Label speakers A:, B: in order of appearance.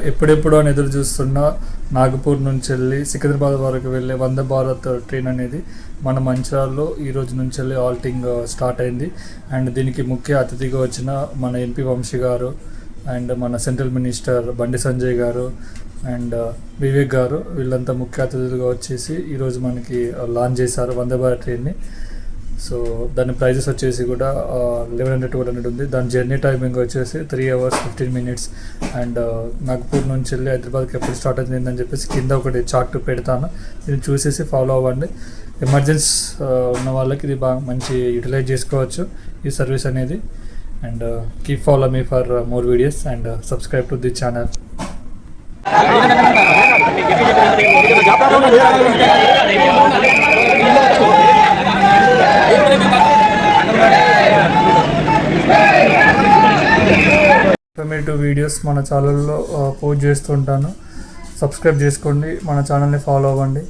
A: ఎప్పుడెప్పుడు అని ఎదురు చూస్తున్న నాగపూర్ నుంచి వెళ్ళి సికింద్రాబాద్ వరకు వెళ్ళే వందే భారత్ ట్రైన్ అనేది మన మంచిర్యాలలో ఈ రోజు నుంచి వెళ్ళి ఆల్టింగ్ స్టార్ట్ అయింది. అండ్ దీనికి ముఖ్య అతిథిగా వచ్చిన మన ఎంపీ వంశీ గారు అండ్ మన సెంట్రల్ మినిస్టర్ బండి సంజయ్ గారు అండ్ వివేక్ గారు వీళ్ళంతా ముఖ్య అతిథులుగా వచ్చేసి ఈరోజు మనకి లాంచ్ చేశారు వందే భారత్ ట్రైన్ని. సో దాని ప్రైజెస్ వచ్చేసి కూడా 1100-1200 ఉంది. దాని జర్నీ టైమింగ్ వచ్చేసి 3 hours 15 minutes. అండ్ నాగపూర్ నుంచి వెళ్ళి హైదరాబాద్కి ఎప్పుడు స్టార్ట్ అయిందని చెప్పేసి కింద ఒకటి చార్ట్ పెడతాను, దీన్ని చూసేసి ఫాలో అవ్వండి. ఎమర్జెన్సీ ఉన్న వాళ్ళకి ఇది బాగా మంచి యూటిలైజ్ చేసుకోవచ్చు ఈ సర్వీస్ అనేది. And keep follow me for more videos and subscribe to the channel. Informative videos మన ఛానల్లో పోస్ట్ చేస్తుంటాను. సబ్స్క్రైబ్ చేసుకోండి, మన ఛానల్ని ఫాలో అవ్వండి.